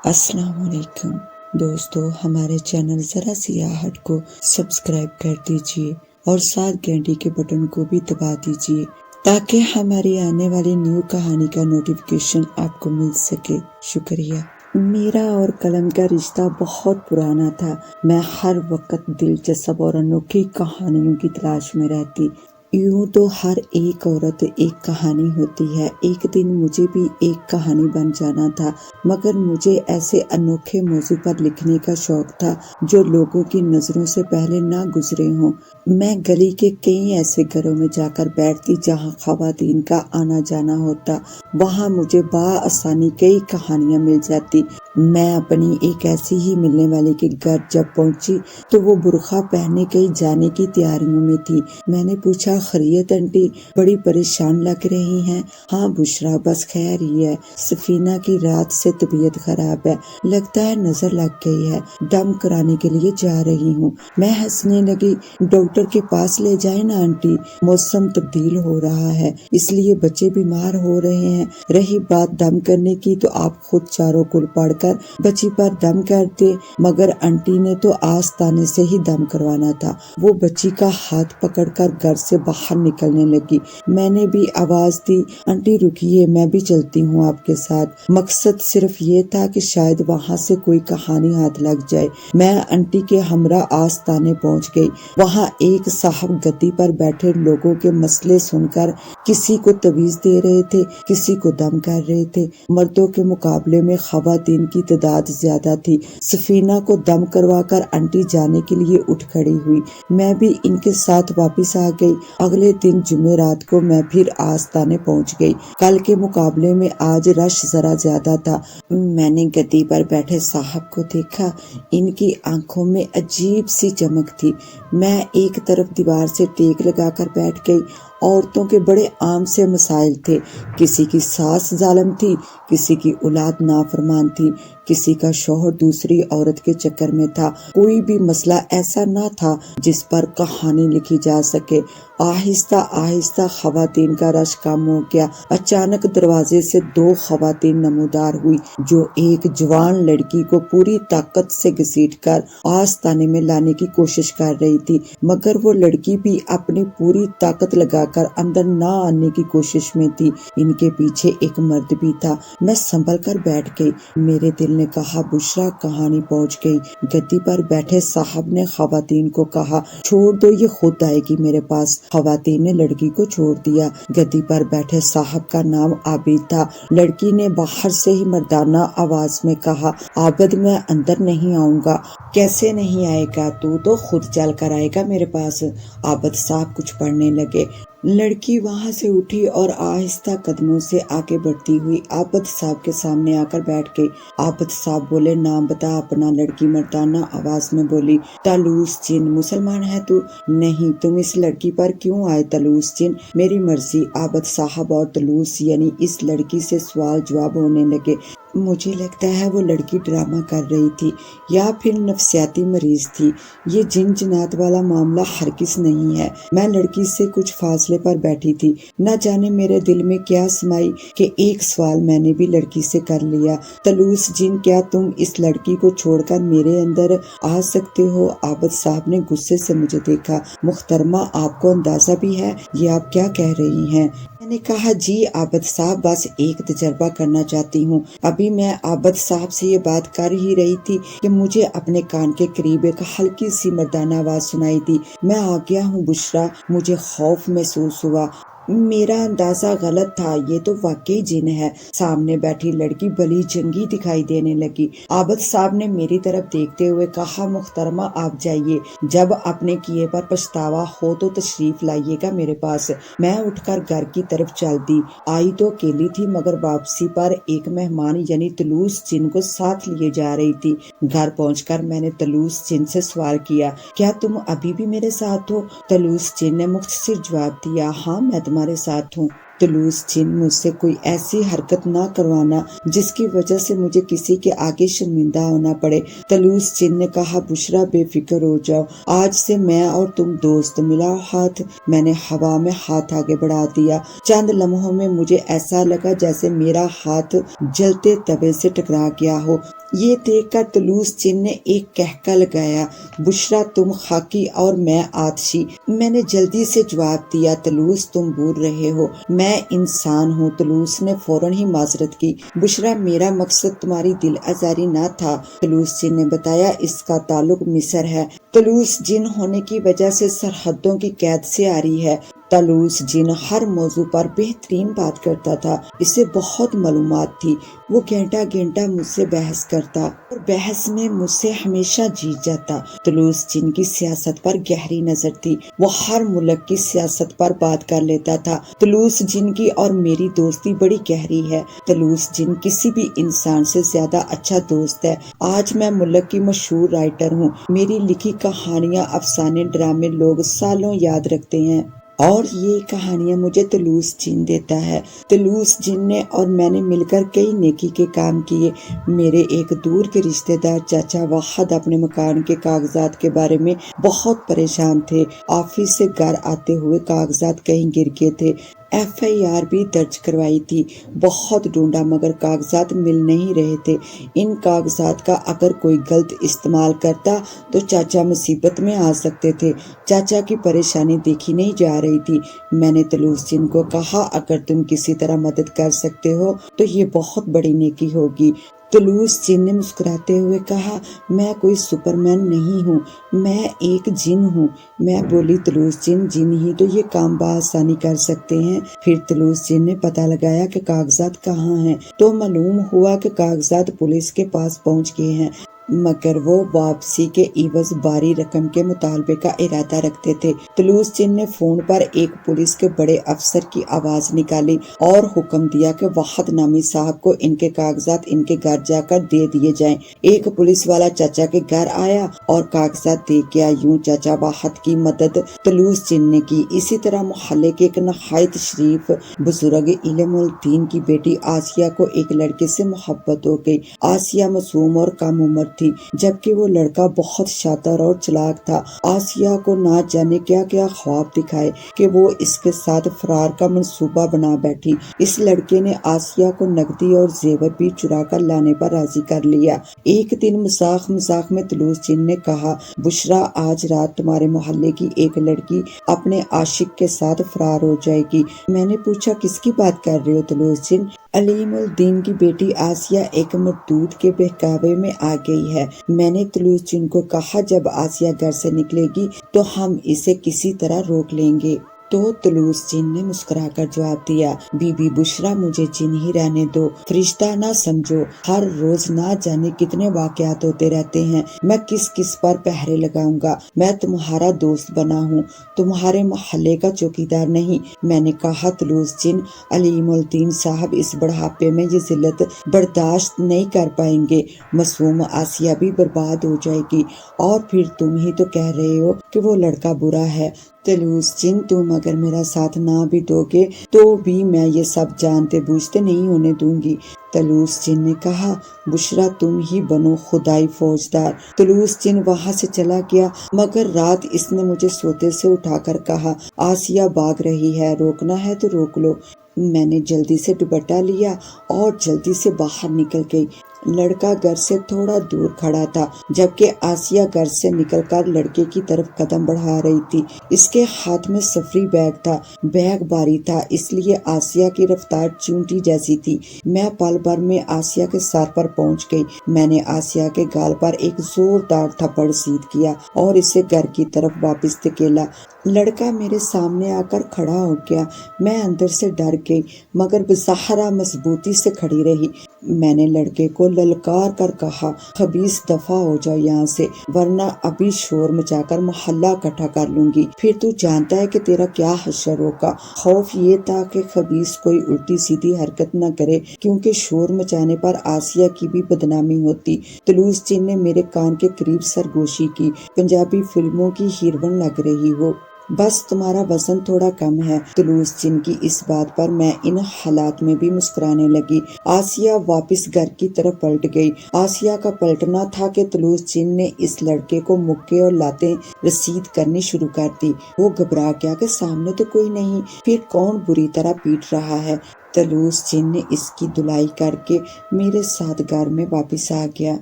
السلام علیکم دوستو، ہمارے چینل ذرا سیاحت کو سبسکرائب کر دیجئے اور ساتھ گھنٹی کے بٹن کو بھی دبا دیجئے تاکہ ہماری آنے والی نیو کہانی کا نوٹیفیکیشن آپ کو مل سکے۔ شکریہ۔ میرا اور قلم کا رشتہ بہت پرانا تھا۔ میں ہر وقت دلچسپ اور انوکھی کہانیوں کی تلاش میں رہتی۔ یوں تو ہر ایک عورت ایک کہانی ہوتی ہے۔ ایک دن مجھے بھی ایک کہانی بن جانا تھا، مگر مجھے ایسے انوکھے موضوع پر لکھنے کا شوق تھا جو لوگوں کی نظروں سے پہلے نہ گزرے ہوں۔ میں گلی کے کئی ایسے گھروں میں جا کر بیٹھتی جہاں خواتین کا آنا جانا ہوتا۔ وہاں مجھے بآسانی کئی کہانیاں مل جاتی۔ میں اپنی ایک ایسی ہی ملنے والی کے گھر جب پہنچی تو وہ برقع پہنے کہیں جانے کی تیاریوں میں تھی۔ میں نے پوچھا، خیریت آنٹی؟ بڑی پریشان لگ رہی ہیں۔ ہاں بشرا، بس خیر ہی ہے۔ سفینہ کی رات سے طبیعت خراب ہے، لگتا ہے نظر لگ گئی ہے، دم کرانے کے لیے جا رہی ہوں۔ میں ہنسنے لگی۔ ڈاکٹر کے پاس لے جائیں نا آنٹی، موسم تبدیل ہو رہا ہے اس لیے بچے بیمار ہو رہے ہیں۔ رہی بات دم کرنے کی تو آپ خود چاروں کل پڑھ کر بچی پر دم کرتے، مگر آنٹی نے تو آستانے سے ہی دم کروانا تھا۔ وہ بچی کا ہاتھ پکڑ کر گھر سے باہر نکلنے لگی۔ میں نے بھی آواز دی، آنٹی رکیے، میں بھی چلتی ہوں آپ کے ساتھ۔ مقصد صرف یہ تھا کہ شاید وہاں سے کوئی کہانی ہاتھ لگ جائے۔ میں آنٹی کے ہمراہ آستانے پہنچ گئی۔ وہاں ایک صاحب گدی پر بیٹھے لوگوں کے مسئلے سن کر کسی کو تویز دے رہے تھے، کسی کو دم کر رہے تھے۔ مردوں کے مقابلے میں خواتین کی تعداد زیادہ تھی۔ سفینہ کو دم کروا کر آنٹی جانے کے لیے اٹھ کھڑی ہوئی۔ میں بھی ان کے ساتھ واپس آ گئی۔ اگلے دن جمعرات کو میں پھر آستانے پہنچ گئی۔ کل کے مقابلے میں آج رش ذرا زیادہ تھا۔ میں نے گدی پر بیٹھے صاحب کو دیکھا۔ ان کی آنکھوں میں عجیب سی چمک تھی۔ میں ایک طرف دیوار سے ٹیک لگا کر بیٹھ گئی۔ عورتوں کے بڑے عام سے مسائل تھے۔ کسی کی ساس ظالم تھی، کسی کی اولاد نافرمان تھی، کسی کا شوہر دوسری عورت کے چکر میں تھا۔ کوئی بھی مسئلہ ایسا نہ تھا جس پر کہانی لکھی جا سکے۔ آہستہ آہستہ خواتین کا رش کم ہو گیا۔ اچانک دروازے سے دو خواتین نمودار ہوئی جو ایک جوان لڑکی کو پوری طاقت سے گھسیٹ کر آستانے میں لانے کی کوشش کر رہی تھی، مگر وہ لڑکی بھی اپنی پوری طاقت لگا کر اندر نہ آنے کی کوشش میں تھی۔ ان کے پیچھے ایک مرد بھی تھا۔ میں سنبھل کر بیٹھ گئی۔ میرے دل نے کہا، بشرا کہانی پہنچ گئی۔ گدی پر بیٹھے صاحب نے خواتین کو کہا، چھوڑ دو، یہ خود آئے گی میرے پاس۔ خواتین نے لڑکی کو چھوڑ دیا۔ گدی پر بیٹھے صاحب کا نام عابد تھا۔ لڑکی نے باہر سے ہی مردانہ آواز میں کہا، عابد میں اندر نہیں آؤں گا۔ کیسے نہیں آئے گا؟ تو خود چل کر آئے گا میرے پاس۔ عابد صاحب کچھ پڑھنے لگے۔ لڑکی وہاں سے اٹھی اور آہستہ قدموں سے آگے بڑھتی ہوئی عابد صاحب کے سامنے آ کر بیٹھ گئی۔ عابد صاحب بولے، نام بتا اپنا۔ لڑکی مردانہ آواز میں بولی، طلوس جن۔ مسلمان ہے تو؟ نہیں۔ تم اس لڑکی پر کیوں آئے طلوس جن؟ میری مرضی۔ عابد صاحب اور طلوس یعنی اس لڑکی سے سوال جواب ہونے لگے۔ مجھے لگتا ہے وہ لڑکی ڈرامہ کر رہی تھی یا پھر نفسیاتی مریض تھی۔ یہ جن جنات والا معاملہ ہرگز نہیں ہے۔ میں لڑکی سے کچھ فاصلے پر بیٹھی تھی۔ نہ جانے میرے دل میں کیا سمائی کہ ایک سوال میں نے بھی لڑکی سے کر لیا، طلوس جن، کیا تم اس لڑکی کو چھوڑ کر میرے اندر آ سکتے ہو؟ عابد صاحب نے غصے سے مجھے دیکھا۔ محترمہ، آپ کو اندازہ بھی ہے یہ آپ کیا کہہ رہی ہیں؟ میں نے کہا، جی عابد صاحب، بس ایک تجربہ کرنا چاہتی ہوں۔ ابھی میں عابد صاحب سے یہ بات کر ہی رہی تھی کہ مجھے اپنے کان کے قریب ایک ہلکی سی مردانہ آواز سنائی دی، میں آ گیا ہوں بشرا۔ مجھے خوف محسوس ہوا۔ میرا اندازہ غلط تھا، یہ تو واقعی جن ہے۔ سامنے بیٹھی لڑکی بلی جنگی دکھائی دینے لگی۔ عابد صاحب نے میری طرف دیکھتے ہوئے کہا، محترمہ آپ جائیے، جب اپنے کیے پر پچھتاوا ہو تو تشریف لائیے گا میرے پاس۔ میں اٹھ کر گھر کی طرف چل دی۔ آئی تو اکیلی تھی، مگر واپسی پر ایک مہمان یعنی طلوس جن کو ساتھ لیے جا رہی تھی۔ گھر پہنچ کر میں نے طلوس جن سے سوال کیا، کیا تم ابھی بھی میرے ساتھ ہو؟ طلوس جن نے مختصر جواب دیا، ہاں میں تمہارے ساتھ ہوں۔ طلوس جن، مجھ سے کوئی ایسی حرکت نہ کروانا جس کی وجہ سے مجھے کسی کے آگے شرمندہ ہونا پڑے۔ طلوس جن نے کہا، بشرا بے فکر ہو جاؤ، آج سے میں اور تم دوست، ملاؤ ہاتھ۔ میں نے ہوا میں ہاتھ آگے بڑھا دیا۔ چند لمحوں میں مجھے ایسا لگا جیسے میرا ہاتھ جلتے توے سے ٹکرا گیا ہو۔ یہ دیکھ کر طلوس جن نے ایک کہکا لگایا، بشرا تم خاکی اور میں آتشی۔ میں نے جلدی سے جواب دیا، طلوس تم بول رہے ہو، میں انسان ہوں۔ طلوس نے فوراً ہی معذرت کی، بشرا میرا مقصد تمہاری دل آزاری نہ تھا۔ طلوس جن نے بتایا، اس کا تعلق مصر ہے۔ طلوس جن ہونے کی وجہ سے سرحدوں کی قید سے آ رہی ہے۔ طلوس جن ہر موضوع پر بہترین بات کرتا تھا، اسے بہت معلومات تھی۔ وہ گھنٹہ گھنٹہ مجھ سے بحث کرتا اور بحث میں مجھ سے ہمیشہ جیت جاتا۔ طلوس جن کی سیاست پر گہری نظر تھی، وہ ہر ملک کی سیاست پر بات کر لیتا تھا۔ طلوس جن کی اور میری دوستی بڑی گہری ہے۔ طلوس جن کسی بھی انسان سے زیادہ اچھا دوست ہے۔ آج میں ملک کی مشہور رائٹر ہوں، میری لکھی کہانیاں، افسانے، ڈرامے لوگ سالوں یاد رکھتے ہیں، اور یہ کہانیاں مجھے طلوس جن دیتا ہے۔ طلوس جن نے اور میں نے مل کر کئی نیکی کے کام کیے۔ میرے ایک دور کے رشتہ دار چاچا واحد اپنے مکان کے کاغذات کے بارے میں بہت پریشان تھے۔ آفس سے گھر آتے ہوئے کاغذات کہیں گر گئے تھے۔ FIR بھی درج کروائی تھی، بہت ڈھونڈا مگر کاغذات مل نہیں رہے تھے۔ ان کاغذات کا اگر کوئی غلط استعمال کرتا تو چاچا مصیبت میں آ سکتے تھے۔ چاچا کی پریشانی دیکھی نہیں جا رہی تھی۔ میں نے طلوس جن کو کہا، اگر تم کسی طرح مدد کر سکتے ہو تو یہ بہت بڑی نیکی ہوگی۔ طلوس جن نے مسکراتے ہوئے کہا، میں کوئی سپرمین نہیں ہوں، میں ایک جن ہوں۔ میں بولی، طلوس جن ہی تو یہ کام بآسانی کر سکتے ہیں۔ پھر طلوس جن نے پتہ لگایا کہ کاغذات کہاں ہیں، تو معلوم ہوا کہ کاغذات پولیس کے پاس پہنچ گئے ہیں، مگر وہ واپسی کے عوض بھاری رقم کے مطالبے کا ارادہ رکھتے تھے۔ طلوس جن نے فون پر ایک پولیس کے بڑے افسر کی آواز نکالی اور حکم دیا کہ واحد نامی صاحب کو ان کے کاغذات ان کے گھر جا کر دے دیے جائیں۔ ایک پولیس والا چاچا کے گھر آیا اور کاغذات دے گیا۔ یوں چاچا واحد کی مدد طلوس جن نے کی۔ اسی طرح محلے کے ایک نہایت شریف بزرگ علم الدین کی بیٹی آسیہ کو ایک لڑکے سے محبت ہو گئی۔ آسیہ معصوم اور کم عمر تھی، جبکہ وہ لڑکا بہت شاطر اور چلاک تھا۔ آسیہ کو نہ جانے کیا کیا خواب دکھائے کہ وہ اس کے ساتھ فرار کا منصوبہ بنا بیٹھی۔ اس لڑکے نے آسیہ کو نقدی اور زیور بھی چرا کر لانے پر راضی کر لیا۔ ایک دن مذاق مذاق میں طلوس جن نے کہا، بشرا آج رات تمہارے محلے کی ایک لڑکی اپنے عاشق کے ساتھ فرار ہو جائے گی۔ میں نے پوچھا، کس کی بات کر رہے ہو طلوس جن؟ علیم الدین کی بیٹی آسیہ ایک مردود کے بہکاوے میں آ گئی ہے۔ میں نے طلوس جن کو کہا، جب آسیہ گھر سے نکلے گی تو ہم اسے کسی طرح روک لیں گے۔ تو طلوس جن نے مسکرا کر جواب دیا، بی بی بشرا مجھے جن ہی رہنے دو، فرشتہ نہ سمجھو۔ ہر روز نہ جانے کتنے واقعات ہوتے رہتے ہیں، میں کس کس پر پہرے لگاؤں گا۔ میں تمہارا دوست بنا ہوں، تمہارے محلے کا چوکیدار نہیں۔ میں نے کہا، طلوس جن، علیم الدین صاحب اس بڑھاپے میں یہ ذلت برداشت نہیں کر پائیں گے، معصوم آسیہ بھی برباد ہو جائے گی، اور پھر تم ہی تو کہہ رہے ہو کہ وہ لڑکا برا ہے۔ طلوس جن، تم اگر میرا ساتھ نہ بھی دو گے تو بھی میں یہ سب جانتے بوجھتے نہیں ہونے دوں گی۔ طلوس جن نے کہا، بشرا تم ہی بنو خدائی فوجدار۔ طلوس جن وہاں سے چلا گیا، مگر رات اس نے مجھے سوتے سے اٹھا کر کہا، آسیہ بھاگ رہی ہے، روکنا ہے تو روک لو۔ میں نے جلدی سے دوپٹہ لیا اور جلدی سے باہر نکل گئی۔ لڑکا گھر سے تھوڑا دور کھڑا تھا، جبکہ آسیہ گھر سے نکل کر لڑکے کی طرف قدم بڑھا رہی تھی۔ اس کے ہاتھ میں سفری بیگ تھا، بیگ بھاری تھا، اس لیے آسیہ کی رفتار چونٹی جیسی تھی۔ میں پل بھر میں آسیہ کے سر پر پہنچ گئی۔ میں نے آسیہ کے گال پر ایک زوردار تھپڑ سیدھ کیا اور اسے گھر کی طرف واپس دھکیلا۔ لڑکا میرے سامنے آ کر کھڑا ہو گیا۔ میں اندر سے ڈر گئی، مگر بظاہرہ مضبوطی سے کھڑی رہی۔ میں نے لڑکے کو للکار کر کہا، خبیث دفع ہو جاؤ یہاں سے، ورنہ ابھی شور مچا کر محلہ اکٹھا کر لوں گی، پھر تو جانتا ہے کہ تیرا کیا حشر ہوگا۔ خوف یہ تھا کہ خبیث کوئی الٹی سیدھی حرکت نہ کرے، کیونکہ شور مچانے پر آسیہ کی بھی بدنامی ہوتی۔ طلوس جن نے میرے کان کے قریب سرگوشی کی، پنجابی فلموں کی ہیروئن لگ رہی ہو۔ بس تمہارا وزن تھوڑا کم ہے۔ طلوس جن کی اس بات پر میں ان حالات میں بھی مسکرانے لگی۔ آسیہ واپس گھر کی طرف پلٹ گئی۔ آسیہ کا پلٹنا تھا کہ طلوس جن نے اس لڑکے کو مکے اور لاتیں رسید کرنی شروع کر دی۔ وہ گھبرا گیا کہ سامنے تو کوئی نہیں، پھر کون بری طرح پیٹ رہا ہے۔ طلوس جن نے اس کی دھلائی کر کے میرے ساتھ گھر میں واپس آ گیا۔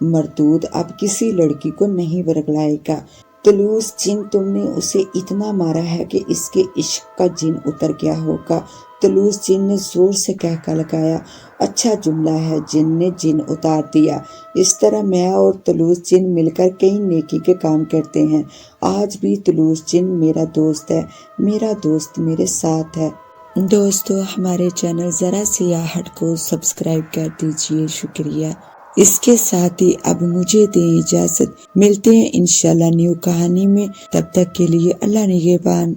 مردود اب کسی لڑکی کو نہیں ورگلائے گا۔ طلوس جن تم نے اسے اتنا مارا ہے کہ اس کے عشق کا جن اتر گیا ہوگا۔ طلوس جن نے زور سے کہکا لگایا۔ اچھا جملہ ہے، جن نے جن اتار دیا۔ اس طرح میں اور طلوس جن مل کر کئی نیکی کے کام کرتے ہیں۔ آج بھی طلوس جن میرا دوست ہے، میرا دوست میرے ساتھ ہے۔ دوستو ہمارے چینل ذرا سیاحت کو سبسکرائب کر دیجئے، شکریہ۔ اس کے ساتھ ہی اب مجھے دیں اجازت، ملتے ہیں انشاءاللہ نیو کہانی میں، تب تک کے لیے اللہ نگہبان۔